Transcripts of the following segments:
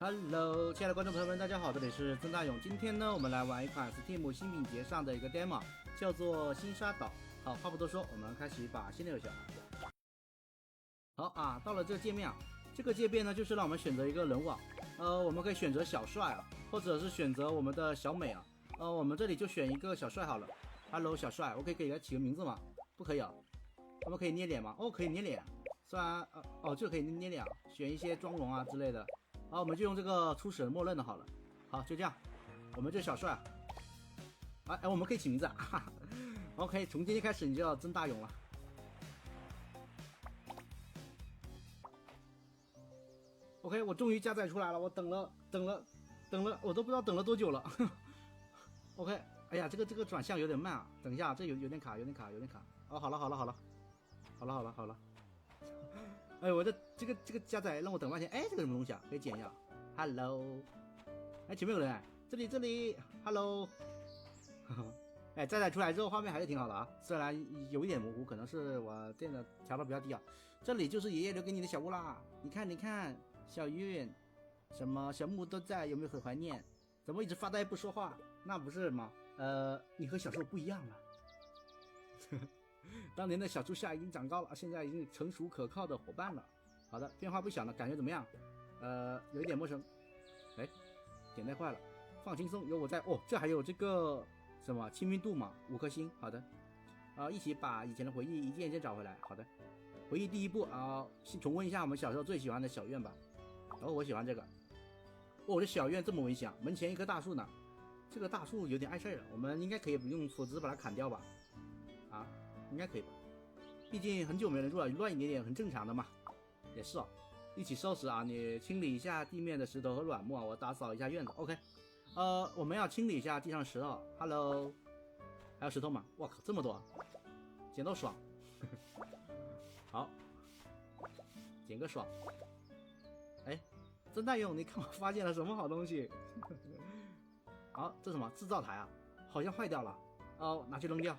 Hello，亲爱的观众朋友们，大家好，这里是曾大勇。今天呢，我们来玩一款 Steam 新品节上的一个 demo， 叫做新沙岛。好，话不多说，我们开始把新的游戏。好啊，到了这个界面啊，这个界面呢，就是让我们选择一个人物啊，我们可以选择小帅啊，或者是选择我们的小美啊，我们这里就选一个小帅好了。Hello， 小帅，我可以给他起个名字吗？不可以啊。我们可以捏脸吗？哦，可以捏脸。虽然这个可以捏脸啊，选一些妆容啊之类的。好，我们就用这个初始默认的好了。好，就这样，我们这小帅啊，我们可以起名字啊。哈哈 OK， 从今天开始你就要曾大勇了。OK， 我终于加载出来了，我等了，我都不知道等了多久了。OK， 哎呀，这个转向有点慢啊，等一下，这有点卡。哦，好了。哎，我的这个加载让我等半天，哎，这个什么东西啊？可以剪一下。Hello， 哎，前面有人哎，这里 ，Hello， 哎，加载出来之后画面还是挺好的啊，虽然有一点模糊，可能是我电脑调的比较低啊。这里就是爷爷留给你的小屋啦，你看，小韵，什么小木都在，有没有很怀念？怎么一直发呆不说话？那不是吗？你和小时候不一样了。当年的小猪夏已经长高了，现在已经成熟可靠的伙伴了。好的，变化不小呢，感觉怎么样？有一点陌生。哎，点带坏了，放轻松，有我在。哦，这还有这个什么亲密度嘛，5颗星。好的，一起把以前的回忆一件一件找回来。好的，回忆第一步啊，先重温一下我们小时候最喜欢的小院吧。然后我喜欢这个。哦，这小院这么危险啊，门前一棵大树呢。这个大树有点碍事了，我们应该可以用斧子把它砍掉吧？啊？应该可以吧，毕竟很久没人住了，乱一点点很正常的嘛。也是哦，一起收拾啊，你清理一下地面的石头和软木啊，我打扫一下院子。OK， 我们要清理一下地上石头。Hello， 还有石头吗？我靠，这么多，捡到爽。好，捡个爽。哎，曾大勇，你看我发现了什么好东西？好，这什么制造台啊？好像坏掉了。哦，拿去扔掉。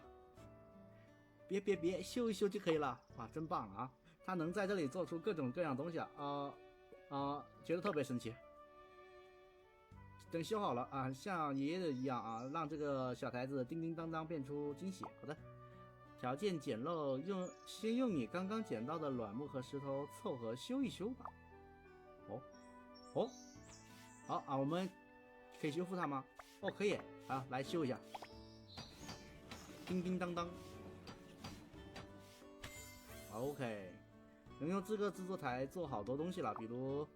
别，修一修就可以了。哇，真棒啊！它能在这里做出各种各样东西啊，觉得特别神奇。等修好了啊，像爷爷的一样啊，让这个小台子叮叮当当变出惊喜。好的，条件简陋，先用你刚刚捡到的软木和石头凑合修一修吧。好啊，我们可以修复它吗？哦，可以。好，来修一下。叮叮当当。OK， 能用这个制作台做好多东西了，比如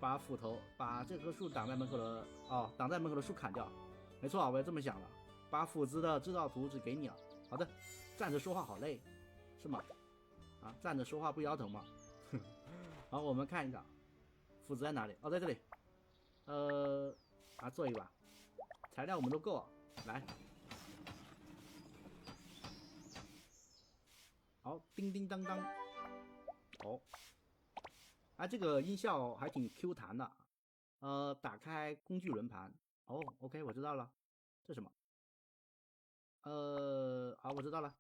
把斧头把这棵树挡在门口的树砍掉。没错啊，我也这么想的。把斧子的制造图纸给你了。好的，站着说话好累，是吗？啊，站着说话不腰疼吗？好，我们看一下，斧子在哪里？哦，在这里。做一把，材料我们都够啊，来。好，叮叮当当。哦，这个音效还挺 Q 弹的。打开工具轮盘。哦 ，OK， 我知道了。这什么？好，我知道了。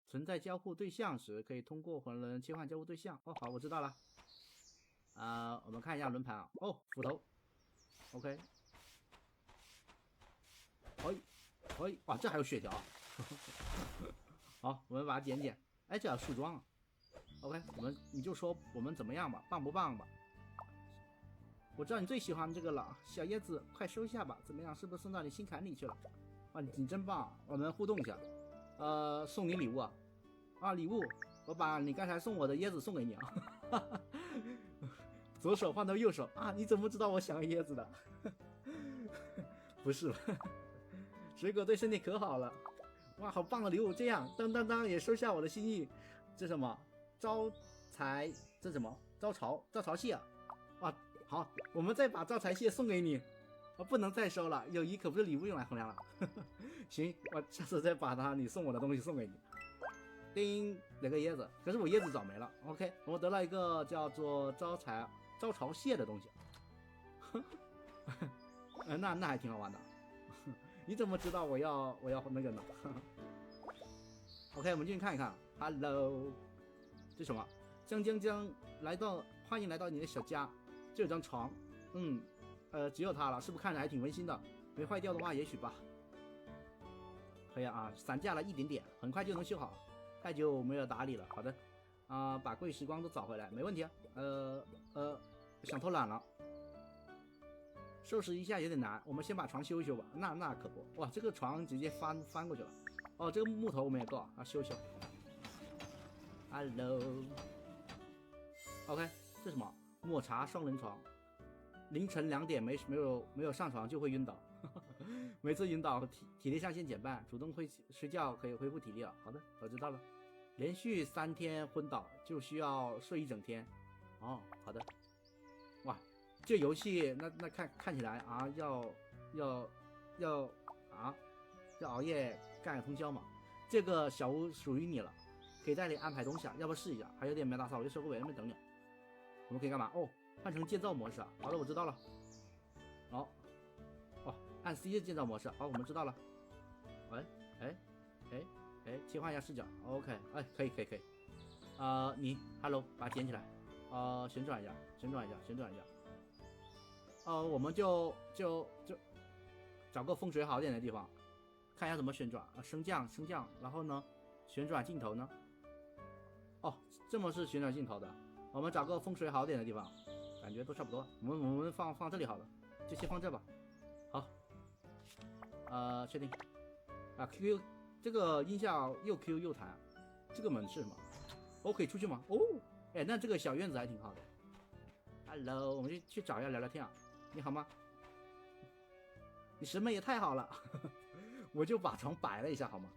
存在交互对象时，可以通过魂轮切换交互对象。哦，好，我知道了。我们看一下轮盘啊。哦，斧头。OK。哇，这还有血条。好，我们把它剪。哎，这要树桩啊。OK，你就说我们怎么样吧，棒不棒吧？我知道你最喜欢这个了，小椰子，快收下吧。怎么样，是不是送到你心坎里去了？啊，你真棒，我们互动一下。送你礼物啊，礼物，我把你刚才送我的椰子送给你啊。左手换到右手啊，你怎么知道我想要椰子的？不是吧？水果对身体可好了。哇，好棒的礼物！这样，当也收下我的心意。这什么？招财？这什么？招潮蟹啊！哇，好，我们再把招财蟹送给你。不能再收了，友谊可不是礼物用来衡量了。行，我下次再把你送我的东西送给你。叮，来个椰子，可是我椰子找没了。OK， 我得了一个叫做招潮蟹的东西。那还挺好玩的。你怎么知道我要那个呢？OK， 我们进去看一看。Hello， 这什么？将欢迎来到你的小家。这有张床，只有它了，是不是看着还挺温馨的？没坏掉的话，也许吧。可以啊，散架了一点点，很快就能修好，太久没有打理了。好的，把贵时光都找回来，没问题啊。想偷懒了，收拾一下有点难，我们先把床修一修吧。那可不，哇，这个床直接翻过去了。哦，这个木头我们也够啊，修一修。Hello，OK， 这什么？抹茶双人床，凌晨2点没有上床就会晕倒，每次晕倒体力上限减半，主动睡觉可以恢复体力了。好的，我知道了。连续3天昏倒就需要睡一整天。哦，好的。哇，这游戏那看起来啊，要熬夜干个通宵嘛。这个小屋属于你了，可以带你安排东西啊，要不要试一下？还有点没打扫，我就收个尾，那边等你。我们可以干嘛？哦，换成建造模式啊。好的，我知道了。好，按 C 的建造模式。好，我们知道了。切换一下视角。OK， 可以。你 ，Hello， 把它捡起来。旋转一下。我们就找个风水好点的地方，看一下怎么旋转啊，升降，然后呢，旋转镜头呢？哦，这么是旋转镜头的。我们找个风水好点的地方，感觉都差不多。我们放这里好了，就先放这吧。好，确定。QQ 这个音效又 Q 又弹，这个门是什么？可以出去吗？那这个小院子还挺好的。Hello， 我们去找一下聊聊天啊。你好吗？你审美也太好了，我就把床摆了一下好吗？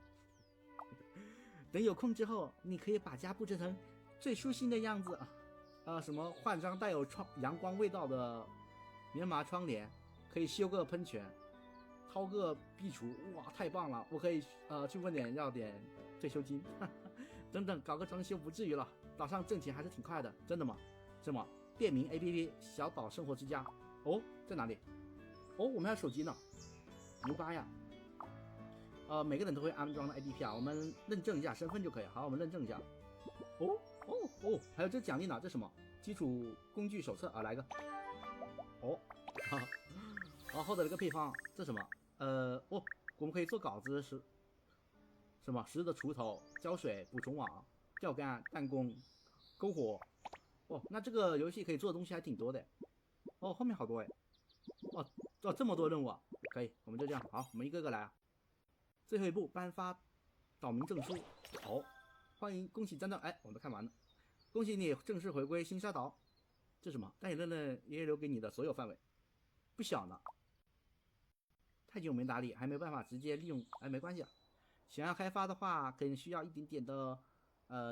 等有空之后，你可以把家布置成最舒心的样子。什么换张带有阳光味道的棉麻窗帘，可以修个喷泉，掏个壁橱，哇，太棒了！我可以去问要点退休金，等等，搞个装修不至于了，岛上挣钱还是挺快的，真的吗？什么便民 APP 小岛生活之家？在哪里？我们还有手机呢，牛掰呀！每个人都会安装的 APP 啊，我们认证一下身份就可以。好，我们认证一下。还有这奖励呢，这什么？基础工具手册啊，来个。获得了个配方，这什么？我们可以做稿子是什么？10日的锄头、浇水、捕虫网、钓竿、弹弓、篝火。那这个游戏可以做的东西还挺多的。后面好多哎。这么多任务啊，可以，我们就这样。好，我们一个个来啊。最后一步，颁发岛民证书。欢迎，恭喜站长。我们都看完了。恭喜你正式回归新沙岛。这什么？带你认认爷爷留给你的所有范围。不小呢。太久没打理，还没办法直接利用。没关系啊。想要开发的话，可能需要一点点的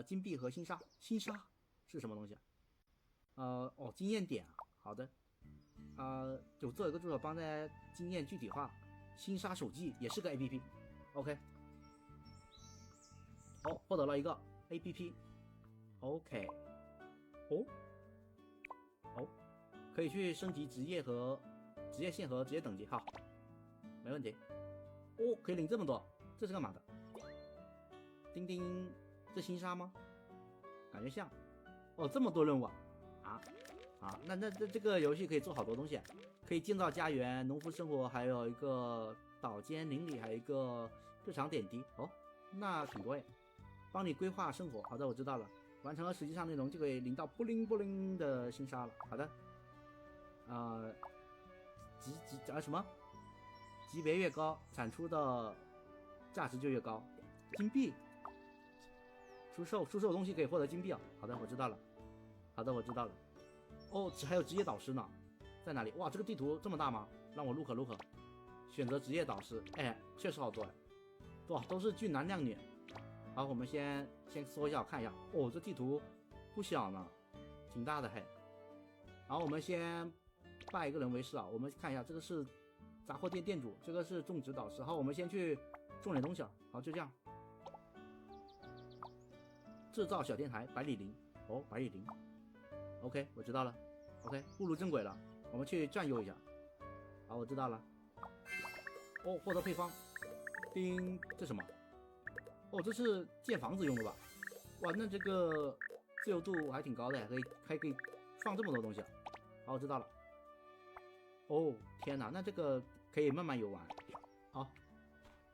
金币和星沙。星沙是什么东西啊？经验点啊。好的。就做一个助手帮大家经验具体化。星沙手记也是个 APP。OK。获得了一个 APP。OK。可以去升级职业线和职业等级。好，没问题。可以领这么多，这是干嘛的？钉钉，这星沙吗？感觉像。这么多任务啊！那这个游戏可以做好多东西，可以建造家园、农夫生活，还有一个岛间邻里，还有一个日常点滴。那挺多耶，帮你规划生活。好的，我知道了。完成了实际上内容就可以领到布灵布灵的星沙了。好的。什么？级别越高，产出的价值就越高。金币。出售东西可以获得金币啊。好的，我知道了。还有职业导师呢，在哪里？哇，这个地图这么大吗？让我录可。选择职业导师。确实好多都是俊男靓女。好，我们先搜一下，我看一下。这地图不小呢，挺大的嘿。然后我们先拜一个人为师啊。我们看一下，这个是杂货店店主，这个是种植导师。好，我们先去种点东西啊。好，就这样。制造小电台，百里林。百里林。OK， 我知道了。OK， 步入正轨了，我们去占有一下。好，我知道了。获得配方。叮，这什么？这是建房子用的吧？哇，那这个自由度还挺高的，还可以放这么多东西啊。好，我知道了。哦，天哪，那这个可以慢慢游玩。好，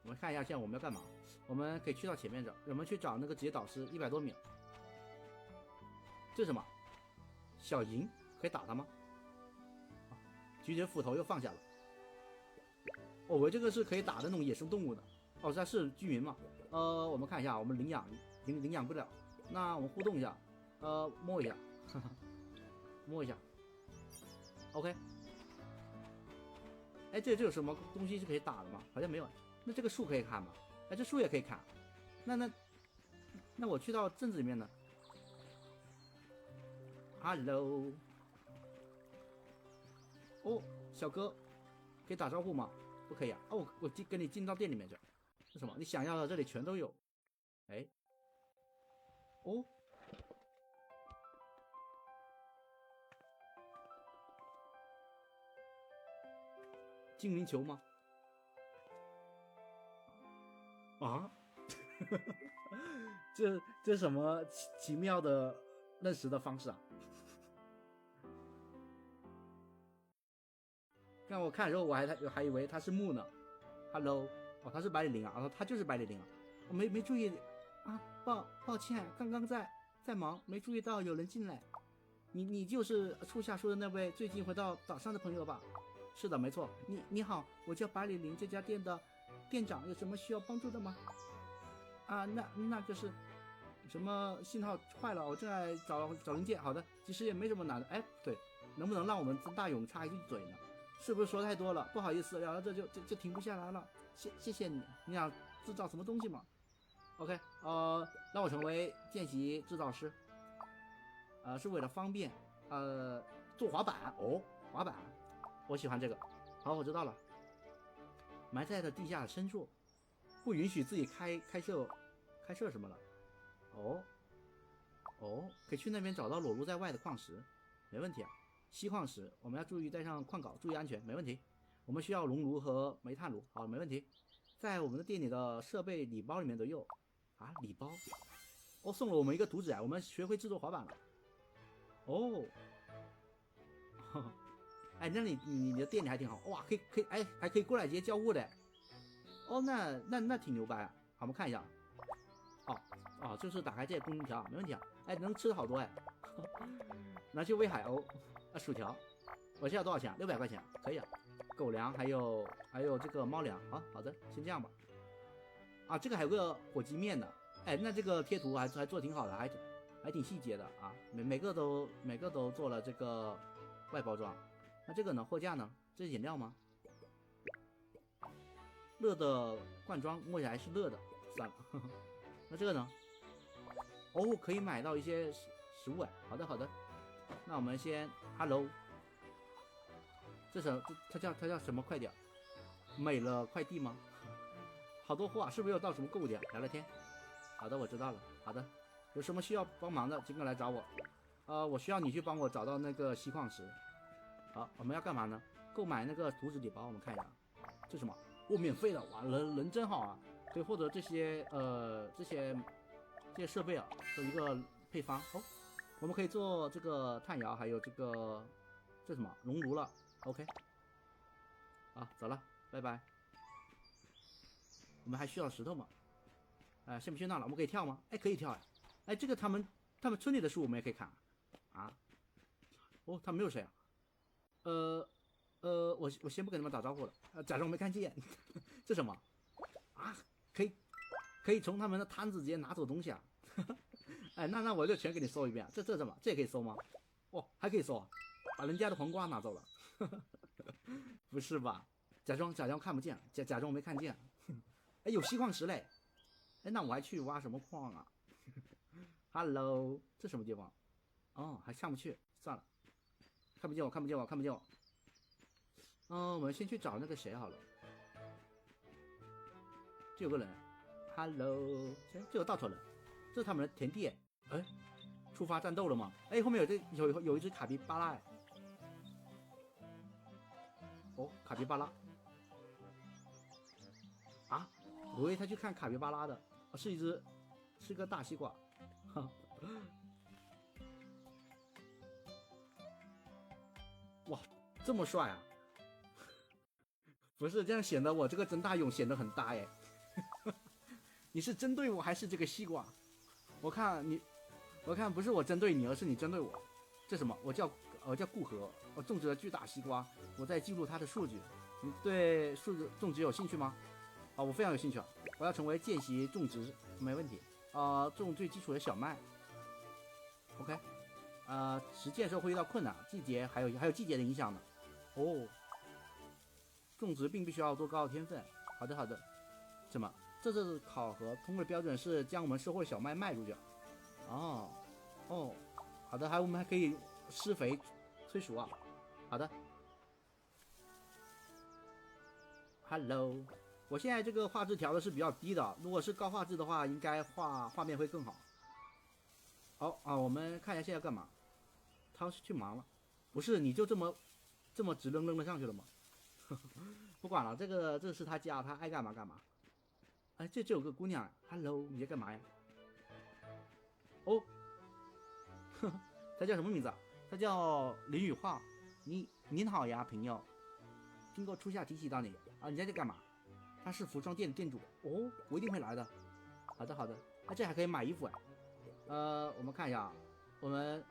我们看一下现在我们要干嘛？我们可以去到前面这，我们去找那个职业导师，100多米。这是什么？小蝇可以打它吗？举起斧头又放下了。哦，我这个是可以打的那种野生动物的。哦，它是居民嘛？我们看一下，我们领养不了。那我们互动一下，摸一下，摸一下。OK。哎，这有什么东西是可以打的吗？好像没有。那这个树可以砍吗？哎，这树也可以砍。那我去到镇子里面呢 ？Hello。哦，小哥，可以打招呼吗？不可以啊。哦，我跟你进到店里面去。是什么？你想要的这里全都有。哎，哦，精灵球吗？啊？这什么奇妙的认识的方式啊？让我看的时候我还以为他是木呢。Hello， 哦，他是百里灵啊，哦，他就是百里灵啊，我没注意啊，抱歉，刚刚在忙，没注意到有人进来。你就是初夏说的那位最近回到岛上的朋友吧？是的，没错。你好，我叫百里灵这家店的店长，有什么需要帮助的吗？啊，那个是什么信号坏了，我正在找零件。好的，其实也没什么难的。哎，对，能不能让我们曾大勇插一句嘴呢？是不是说太多了？不好意思，聊到这就停不下来了。谢谢你，你想制造什么东西吗 ？OK，让我成为见习制造师，是为了方便，做滑板哦，滑板，我喜欢这个。好，我知道了。埋在的地下深处，不允许自己开设什么了。哦，可以去那边找到裸露在外的矿石，没问题啊。锡矿石，我们要注意带上矿镐，注意安全，没问题。我们需要熔炉和煤炭炉，好，没问题。在我们的店里的设备礼包里面都有。啊，礼包？哦，送了我们一个图纸啊，我们学会制作滑板了。哦，哎，那你的店里还挺好，哇，可以，哎，还可以过来直接交互的。哦，那挺牛掰啊。好，我们看一下。哦，就是打开这些空调，没问题啊。哎，能吃的好多哎。拿去喂海鸥啊，薯条。我现在多少钱？600块钱，可以啊。狗粮还有这个猫粮啊，好的，先这样吧。啊，这个还有个火鸡面的，哎，那这个贴图还做的挺好的，还挺细节的啊，每个都做了这个外包装。那这个呢？货架呢？这是饮料吗？乐的罐装摸起来是乐的，算了。那这个呢？哦，可以买到一些食物哎。好的。那我们先 Hello， 它叫什么快点？美了快递吗？好多货啊，是不是又到什么购物点聊聊天？好的，我知道了。好的，有什么需要帮忙的，尽管来找我。我需要你去帮我找到那个锡矿石。好，我们要干嘛呢？购买那个图纸礼包，我们看一下，这是什么？哦，免费的，哇，人真好啊！可以获得这些设备啊的一个配方哦。我们可以做这个炭窑，还有这什么熔炉了。OK， 好，走了，拜拜。我们还需要石头吗？先不去那了，我们可以跳吗？哎，可以跳哎。哎，这个他们村里的树我们也可以砍啊。哦，他们又是谁啊？我先不跟他们打招呼了，假装没看见。这什么啊？可以从他们的摊子直接拿走东西啊？哎，那我就全给你搜一遍。这什么？这也可以搜吗？哦，还可以搜啊，把人家的黄瓜拿走了。不是吧？假装看不见，假装没看见。哎，有锡矿石嘞。哎，那我还去挖什么矿啊？Hello， 这什么地方？哦，还上不去，算了，看不见我。我们先去找那个谁好了。这有个人 ，Hello， 这有稻草人，这是他们的田地。哎，出发战斗了吗？哎，后面有一只卡皮巴拉。哦，卡皮巴拉。啊，我以为他去看卡皮巴拉的，是个大西瓜。哇，这么帅啊！不是这样显得我这个曾大勇显得很大哎。你是针对我还是这个西瓜？我看不是我针对你，而是你针对我。这什么？我叫顾河，我种植了巨大西瓜，我在记录它的数据。你对数据种植有兴趣吗？啊，我非常有兴趣啊！我要成为见习种植，没问题。种最基础的小麦。OK。实践时候会遇到困难，季节还有季节的影响呢。哦，种植并不需要多高的天分。好的。怎么？这次考核通过的标准是将我们收获的小麦卖出去。哦，好的，我们还可以施肥催熟啊。好的。Hello， 我现在这个画质调的是比较低的，如果是高画质的话，应该画面会更好。好啊，我们看一下现在干嘛。他去忙了，不是你就这么直愣愣的上去了吗？不管了，这是他家，他爱干嘛干嘛。哎，这有个姑娘 ，Hello， 你在干嘛呀？哦，她叫什么名字啊？她叫林雨画。您好呀，朋友。经过初夏提起到你啊，你在这干嘛？他是服装店的店主哦，我一定会来的。好的，这还可以买衣服哎。我们看一下啊，我们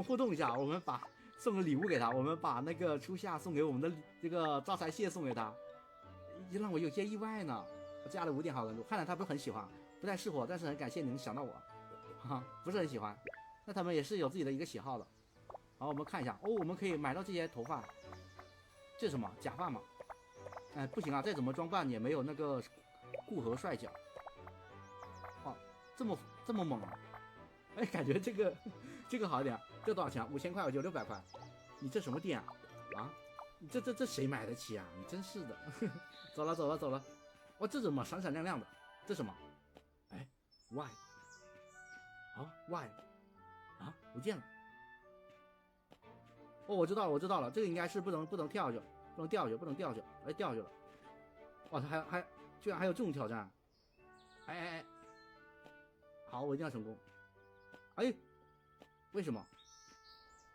互动一下，我们送个礼物给他，我们把那个初夏送给我们的这个招财蟹送给他，让我有些意外呢。我加了5点好感度，看来他不是很喜欢，不太适合，但是很感谢你能想到我，不是很喜欢，那他们也是有自己的一个喜好的。好，我们看一下哦，我们可以买到这些头发，这是什么假发吗？哎，不行啊，再怎么装扮也没有那个顾河帅气。哇，这么猛啊！哎，感觉这个好一点。这多少钱？5000块，我就600块。你这什么店啊？啊，这谁买得起啊？你真是的。走了。哇，这怎么闪闪亮亮的？这什么？哎 ，why？ 啊 ，why？ 啊，不见了。哦，我知道了，这个应该是不能跳下去，不能掉下去，哎，掉下去了。哇，他居然还有这种挑战！哎，好，我一定要成功。哎，为什么？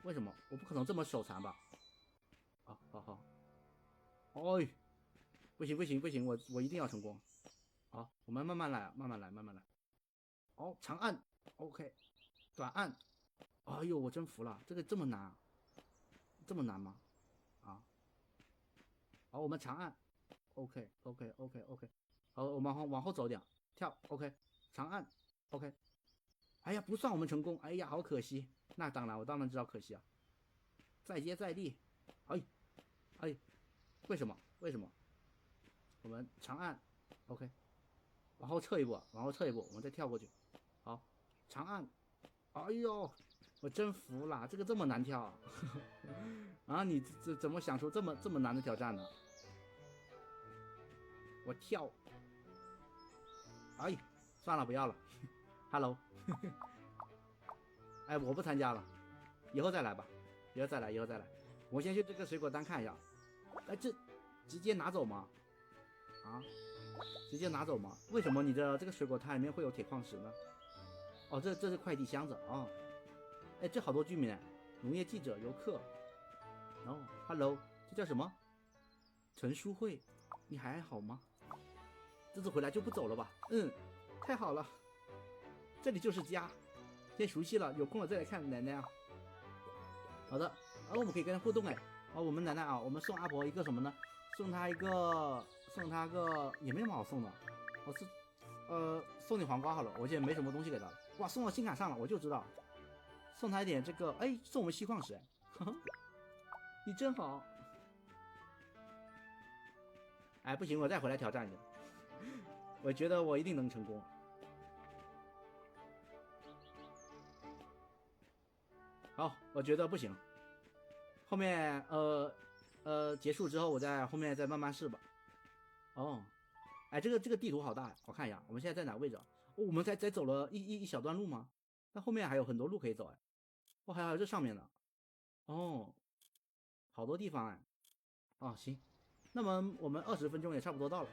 我不可能这么手残吧？好。哎，不行，我一定要成功。好，我们慢慢来。好，长按 ，OK， 短按。哎呦，我真服了，这个这么难啊？这么难吗？啊，好，我们长按 ，OK。好，我们往后走点，跳 OK， 长按 OK。哎呀，不算我们成功，哎呀，好可惜。那当然，我当然知道可惜啊。再接再厉，哎，为什么？我们长按 OK， 往后撤一步，我们再跳过去。好，长按，哎呦，我真服了，这个这么难跳啊！你怎么想出这么难的挑战呢？我跳，哎，算了，不要了。Hello， 哎，我不参加了，以后再来吧，以后再来。我先去这个水果单看一下。哎，这直接拿走吗？啊，直接拿走吗？为什么你的这个水果摊里面会有铁矿石呢？哦，这是快递箱子啊。哎，这好多居民，农业记者、游客。哦 ，Hello， 这叫什么？陈淑慧，你还好吗？这次回来就不走了吧？太好了，这里就是家，先熟悉了，有空了再来看奶奶啊。好的，我们可以跟他互动哎。我们奶奶啊，我们送阿婆一个什么呢？送她个也没什么好送的。我是送你黄瓜好了，我现在没什么东西给她了。哇，送到心坎上了，我就知道。送她一点这个，哎，送我们锡矿石哎，你真好。哎，不行，我再回来挑战一下，我觉得我一定能成功。好，我觉得不行，后面结束之后我在后面再慢慢试吧。哦，哎，这个地图好大，我看一下，我们现在在哪位置啊？我们才走了一小段路吗？那后面还有很多路可以走哎。还有这上面呢。哦，好多地方哎。行，那么我们20分钟也差不多到了。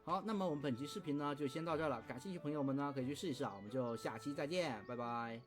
好，那么我们本期视频呢就先到这了，感兴趣朋友们呢可以去试一试啊，我们就下期再见，拜拜。